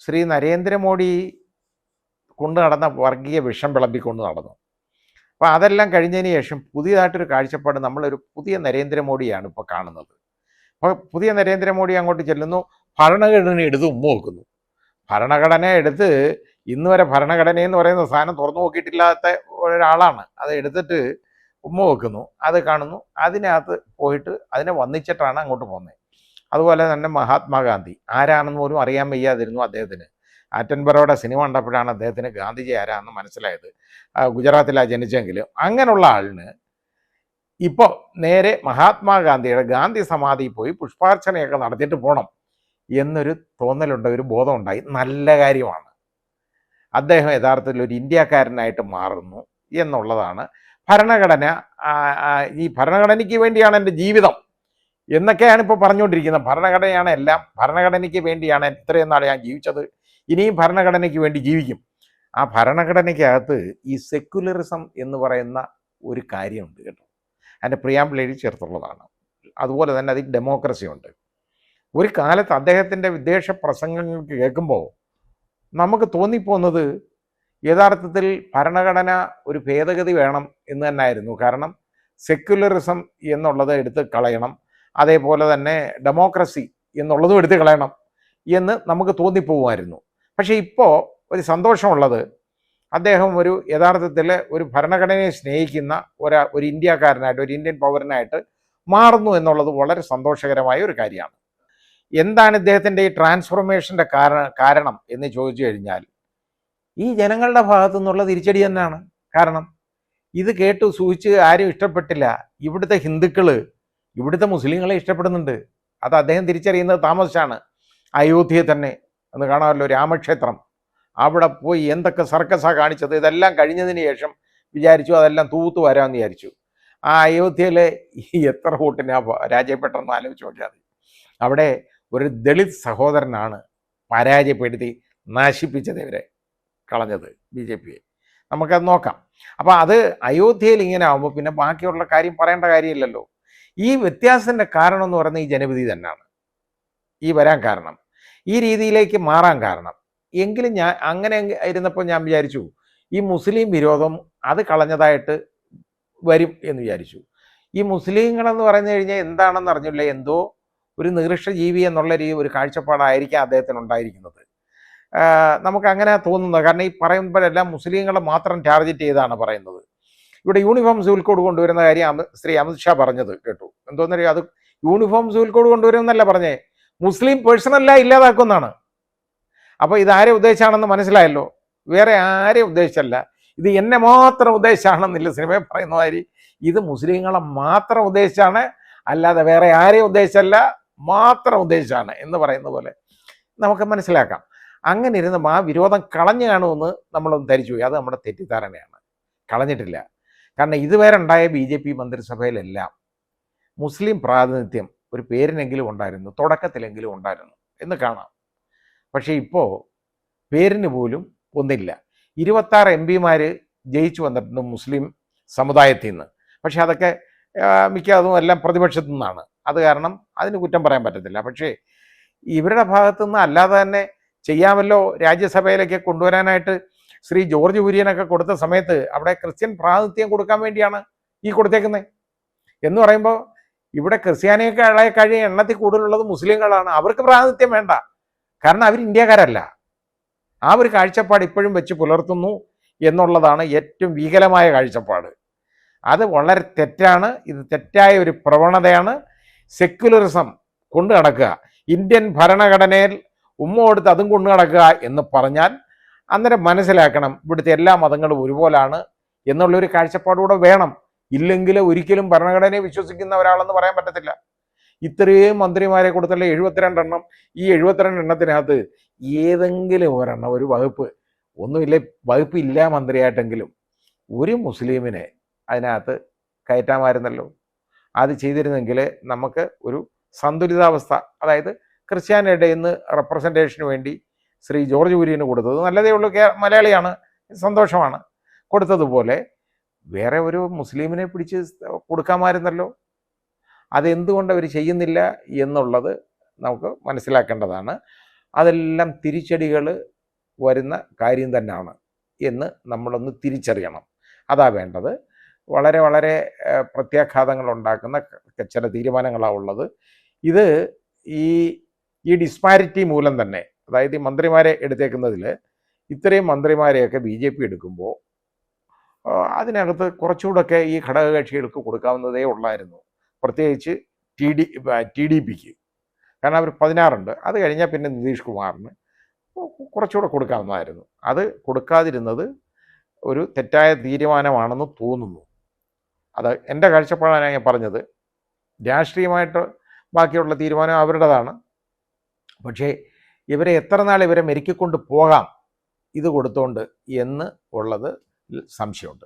ശ്രീ നരേന്ദ്രമോദി കൊണ്ട് നടന്ന വർഗീയ വിഷം വിളമ്പിക്കൊണ്ട് നടന്നു. അപ്പോൾ അതെല്ലാം കഴിഞ്ഞതിന് ശേഷം പുതിയതായിട്ടൊരു കാഴ്ചപ്പാട്, നമ്മളൊരു പുതിയ നരേന്ദ്രമോദിയാണ് ഇപ്പോൾ കാണുന്നത്. അപ്പോൾ പുതിയ നരേന്ദ്രമോദി അങ്ങോട്ട് ചെല്ലുന്നു, ഭരണഘടന എടുത്ത് ഉമ്മ വെക്കുന്നു. ഭരണഘടന എടുത്ത് ഇന്ന് വരെ ഭരണഘടന എന്ന് പറയുന്ന സാധനം തുറന്നു നോക്കിയിട്ടില്ലാത്ത ഒരാളാണ്. അത് എടുത്തിട്ട് ഉമ്മ വെക്കുന്നു, അത് കാണുന്നു, അതിനകത്ത് പോയിട്ട് അതിനെ വന്നിച്ചിട്ടാണ് അങ്ങോട്ട് പോകുന്നത്. അതുപോലെ തന്നെ മഹാത്മാഗാന്ധി ആരാണെന്ന് പോലും അറിയാൻ വയ്യാതിരുന്നു അദ്ദേഹത്തിന്. ആറ്റൻബറോയുടെ സിനിമ കണ്ടപ്പോഴാണ് അദ്ദേഹത്തിന് ഗാന്ധിജി ആരാണെന്ന് മനസ്സിലായത്. ഗുജറാത്തിലാണ് ജനിച്ചെങ്കിലും അങ്ങനെയുള്ള ആളിന് ഇപ്പോൾ നേരെ മഹാത്മാഗാന്ധിയുടെ ഗാന്ധി സമാധിയിൽ പോയി പുഷ്പാർച്ചനയൊക്കെ നടത്തിയിട്ട് പോകണം എന്നൊരു തോന്നലുണ്ട്, ഒരു ബോധമുണ്ടായി. നല്ല കാര്യമാണ്. അദ്ദേഹം യഥാർത്ഥത്തിൽ ഒരു ഇന്ത്യക്കാരനായിട്ട് മാറുന്നു എന്നുള്ളതാണ്. ഭരണഘടന, ഈ ഭരണഘടനയ്ക്ക് വേണ്ടിയാണ് എൻ്റെ ജീവിതം എന്നൊക്കെയാണ് ഇപ്പോൾ പറഞ്ഞുകൊണ്ടിരിക്കുന്നത്. ഭരണഘടനയാണ് എല്ലാം, ഭരണഘടനയ്ക്ക് വേണ്ടിയാണ് ഇത്രയും നാൾ ഞാൻ ജീവിച്ചത്, ഇനിയും ഭരണഘടനയ്ക്ക് വേണ്ടി ജീവിക്കും. ആ ഭരണഘടനയ്ക്കകത്ത് ഈ സെക്യുലറിസം എന്ന് പറയുന്ന ഒരു കാര്യമുണ്ട് കേട്ടോ. അതിൻ്റെ പ്രിയാമ്പിൾ എഴുതി ചേർത്തുള്ളതാണ്. അതുപോലെ തന്നെ അതിൽ ഡെമോക്രസി ഉണ്ട്. ഒരു കാലത്ത് അദ്ദേഹത്തിൻ്റെ വിദേശ പ്രസംഗങ്ങൾ കേൾക്കുമ്പോൾ നമുക്ക് തോന്നിപ്പോകുന്നത് യഥാർത്ഥത്തിൽ ഭരണഘടന ഒരു ഭേദഗതി വേണം എന്ന് തന്നെയായിരുന്നു. കാരണം സെക്യുലറിസം എന്നുള്ളത് എടുത്ത് കളയണം, അതേപോലെ തന്നെ ഡെമോക്രസി എന്നുള്ളതും എടുത്ത് കളയണം എന്ന് നമുക്ക് തോന്നിപ്പോകുമായിരുന്നു. പക്ഷേ ഇപ്പോൾ ഒരു സന്തോഷമുള്ളത്, അദ്ദേഹം ഒരു യഥാർത്ഥത്തിൽ ഒരു ഭരണഘടനയെ സ്നേഹിക്കുന്ന ഒരു ഇന്ത്യക്കാരനായിട്ട്, ഒരു ഇന്ത്യൻ പൗരനായിട്ട് മാറുന്നു എന്നുള്ളത് വളരെ സന്തോഷകരമായ ഒരു കാര്യമാണ്. എന്താണ് ഇദ്ദേഹത്തിൻ്റെ ഈ ട്രാൻസ്ഫോർമേഷൻ്റെ കാരണം എന്ന് ചോദിച്ചു കഴിഞ്ഞാൽ, ഈ ജനങ്ങളുടെ ഭാഗത്തു നിന്നുള്ള തിരിച്ചടി തന്നെയാണ്. കാരണം ഇത് കേട്ടു സൂചിച്ച് ആരും ഇഷ്ടപ്പെട്ടില്ല. ഇവിടുത്തെ ഹിന്ദുക്കൾ ഇവിടുത്തെ മുസ്ലിങ്ങളെ ഇഷ്ടപ്പെടുന്നുണ്ട്. അത് അദ്ദേഹം തിരിച്ചറിയുന്നത് താമസിച്ചാണ്. അയോധ്യയെ തന്നെ എന്ന് കാണാമല്ലോ, രാമക്ഷേത്രം, അവിടെ പോയി എന്തൊക്കെ സർക്കസാണ് കാണിച്ചത്. ഇതെല്ലാം കഴിഞ്ഞതിന് ശേഷം വിചാരിച്ചു അതെല്ലാം തൂത്തു വരാമെന്ന് വിചാരിച്ചു. ആ അയോധ്യയിലെ എത്ര വോട്ടിനാ പരാജയപ്പെട്ടെന്ന് ആലോചിച്ച് നോക്കിയാൽ മതി. അവിടെ ഒരു ദളിത് സഹോദരനാണ് പരാജയപ്പെടുത്തി നശിപ്പിച്ചത്, ഇവരെ കളഞ്ഞത്, BJP. നമുക്കത് നോക്കാം. അപ്പോൾ അത് അയോധ്യയിൽ ഇങ്ങനെ ആകുമ്പോൾ പിന്നെ ബാക്കിയുള്ള കാര്യം പറയേണ്ട കാര്യമില്ലല്ലോ. ഈ വ്യത്യാസത്തിൻ്റെ കാരണം എന്ന് പറയുന്നത് ഈ ജനവിധി തന്നെയാണ് ഈ വരാൻ കാരണം, ഈ രീതിയിലേക്ക് മാറാൻ കാരണം. എങ്കിലും ഞാൻ അങ്ങനെ ഇരുന്നപ്പോൾ ഞാൻ വിചാരിച്ചു ഈ മുസ്ലിം വിരോധം അത് കളഞ്ഞതായിട്ട് വരും എന്ന് വിചാരിച്ചു. ഈ മുസ്ലിങ്ങളെന്ന് പറഞ്ഞു കഴിഞ്ഞാൽ എന്താണെന്ന് അറിഞ്ഞില്ല, എന്തോ ഒരു നികൃഷ്ട ജീവി എന്നുള്ള ഒരു കാഴ്ചപ്പാടായിരിക്കാം അദ്ദേഹത്തിന് ഉണ്ടായിരിക്കുന്നത്. നമുക്ക് അങ്ങനെ തോന്നുന്നത്. കാരണം ഈ പറയുമ്പോഴെല്ലാം മുസ്ലിങ്ങളെ മാത്രം ടാർഗറ്റ് ചെയ്താണ് പറയുന്നത്. ഇവിടെ യൂണിഫോം സിവിൽ കോഡ് കൊണ്ടുവരുന്ന കാര്യം ശ്രീ അമിത്ഷാ പറഞ്ഞത് കേട്ടു. എന്തോന്നറിയോ, അത് യൂണിഫോം സിവിൽ കോഡ് കൊണ്ടുവരുമെന്നല്ല പറഞ്ഞേ, മുസ്ലിം പേഴ്സണല്ല ഇല്ലാതാക്കുമെന്നാണ്. അപ്പോൾ ഇതാരെ ഉദ്ദേശിച്ചാണെന്ന് മനസ്സിലായല്ലോ. വേറെ ആരെ ഉദ്ദേശിച്ചല്ല, ഇത് എന്നെ മാത്രം ഉദ്ദേശിച്ചാണെന്നില്ല സിനിമയിൽ പറയുന്ന മാതിരി. ഇത് മുസ്ലിങ്ങളെ മാത്രം ഉദ്ദേശിച്ചാണ്, അല്ലാതെ വേറെ ആരെയും ഉദ്ദേശിച്ചല്ല, മാത്രം ഉദ്ദേശിച്ചാണ് എന്ന് പറയുന്ന പോലെ നമുക്ക് മനസ്സിലാക്കാം. അങ്ങനെ ഇരുന്ന് ആ വിരോധം കളഞ്ഞു കാണുമെന്ന് നമ്മളൊന്ന് ധരിച്ചു പോയി. അത് നമ്മുടെ തെറ്റിദ്ധാരണയാണ്. കളഞ്ഞിട്ടില്ല. കാരണം ഇതുവരെ ഉണ്ടായ BJP മന്ത്രിസഭയിലെല്ലാം മുസ്ലിം പ്രാതിനിധ്യം ഒരു പേരിനെങ്കിലും ഉണ്ടായിരുന്നു, തുടക്കത്തിലെങ്കിലും ഉണ്ടായിരുന്നു എന്ന് കാണാം. പക്ഷേ ഇപ്പോൾ പേരിന് പോലും ഒന്നില്ല. 26 MP ജയിച്ചു വന്നിട്ടുണ്ട് മുസ്ലിം സമുദായത്തിൽ നിന്ന്. പക്ഷേ അതൊക്കെ മിക്കതും എല്ലാം പ്രതിപക്ഷത്തു നിന്നാണ്. അത് കാരണം അതിന് കുറ്റം പറയാൻ പറ്റത്തില്ല. പക്ഷേ ഇവരുടെ ഭാഗത്തുനിന്ന് അല്ലാതെ തന്നെ ചെയ്യാമല്ലോ. രാജ്യസഭയിലേക്ക് കൊണ്ടുവരാനായിട്ട് ശ്രീ ജോർജ് കുര്യനൊക്കെ കൊടുത്ത സമയത്ത് അവിടെ ക്രിസ്ത്യൻ പ്രാതിനിധ്യം കൊടുക്കാൻ വേണ്ടിയാണ് ഈ കൊടുത്തേക്കുന്നത്. എന്ന് പറയുമ്പോൾ ഇവിടെ ക്രിസ്ത്യാനികളെ കഴിഞ്ഞ എണ്ണത്തിൽ കൂടുതലുള്ളത് മുസ്ലിങ്ങളാണ്. അവർക്ക് പ്രാതിനിധ്യം വേണ്ട, കാരണം അവർ ഇന്ത്യക്കാരല്ല. ആ ഒരു കാഴ്ചപ്പാട് ഇപ്പോഴും വെച്ച് പുലർത്തുന്നു എന്നുള്ളതാണ് ഏറ്റവും വികലമായ കാഴ്ചപ്പാട്. അത് വളരെ തെറ്റാണ്. ഇത് തെറ്റായ ഒരു പ്രവണതയാണ്. സെക്യുലറിസം കൊണ്ടു നടക്കുക, ഇന്ത്യൻ ഭരണഘടനയിൽ ഉമ്മ കൊടുത്ത് അതും കൊണ്ടു നടക്കുക എന്ന് പറഞ്ഞാൽ അന്നേരം മനസ്സിലാക്കണം ഇവിടുത്തെ എല്ലാ മതങ്ങളും ഒരുപോലാണ് എന്നുള്ളൊരു കാഴ്ചപ്പാടുകൂടെ വേണം. ഇല്ലെങ്കിൽ ഒരിക്കലും ഭരണഘടനയെ വിശ്വസിക്കുന്ന ഒരാളെന്ന് പറയാൻ പറ്റത്തില്ല. ഇത്രയും മന്ത്രിമാരെ കൊടുത്തുള്ള 72 എണ്ണം, ഈ 72 എണ്ണത്തിനകത്ത് ഏതെങ്കിലും ഒരെണ്ണം, ഒരു വകുപ്പ് ഒന്നുമില്ല, വകുപ്പ് ഇല്ല മന്ത്രിയായിട്ടെങ്കിലും ഒരു മുസ്ലിമിനെ അതിനകത്ത് കയറ്റാമായിരുന്നല്ലോ. അത് ചെയ്തിരുന്നെങ്കിൽ നമുക്ക് ഒരു സന്തുലിതാവസ്ഥ, അതായത് ക്രിസ്ത്യാനിയുടെ ഇന്ന് റെപ്രസെൻറ്റേഷന് വേണ്ടി ശ്രീ ജോർജ് കുര്യന് കൊടുത്തത് നല്ലതേ ഉള്ളൂ, മലയാളിയാണ്, സന്തോഷമാണ്. കൊടുത്തതുപോലെ വേറെ ഒരു മുസ്ലിമിനെ പിടിച്ച് കൊടുക്കാമായിരുന്നല്ലോ. അതെന്തുകൊണ്ട് അവർ ചെയ്യുന്നില്ല എന്നുള്ളത് നമുക്ക് മനസ്സിലാക്കേണ്ടതാണ്. അതെല്ലാം തിരിച്ചടികൾ വരുന്ന കാര്യം തന്നെയാണ് എന്ന് നമ്മളൊന്ന് തിരിച്ചറിയണം. അതാ വേണ്ടത്. വളരെ വളരെ പ്രത്യാഘാതങ്ങൾ ഉണ്ടാക്കുന്ന ചില തീരുമാനങ്ങളാണ് ഉള്ളത്. ഇത് ഈ ഈ ഡിസ്പാരിറ്റി മൂലം തന്നെ, അതായത് ഈ മന്ത്രിമാരെ എടുത്തേക്കുന്നതിൽ ഇത്രയും മന്ത്രിമാരെയൊക്കെ BJP എടുക്കുമ്പോൾ അതിനകത്ത് കുറച്ചുകൂടെയൊക്കെ ഈ ഘടകകക്ഷികൾക്ക് കൊടുക്കാവുന്നതേ ഉള്ളായിരുന്നു. പ്രത്യേകിച്ച് TDPക്ക്. കാരണം അവർ 16 ഉണ്ട്. അത് കഴിഞ്ഞാൽ പിന്നെ നിതീഷ് കുമാറിന് കുറച്ചുകൂടെ കൊടുക്കാവുന്നതായിരുന്നു. അത് കൊടുക്കാതിരുന്നത് ഒരു തെറ്റായ തീരുമാനമാണെന്ന് തോന്നുന്നു. അത് എൻ്റെ കാഴ്ചപ്പാടാണ് ഞാൻ പറഞ്ഞത്. രാഷ്ട്രീയമായിട്ട് ബാക്കിയുള്ള തീരുമാനം അവരുടേതാണ്. പക്ഷേ ഇവരെ എത്ര നാൾ ഇവരെ മെരുക്കിക്കൊണ്ട് പോകാം ഇത് കൊടുത്തുകൊണ്ട് എന്ന് ഉള്ളത് സംശയമുണ്ട്.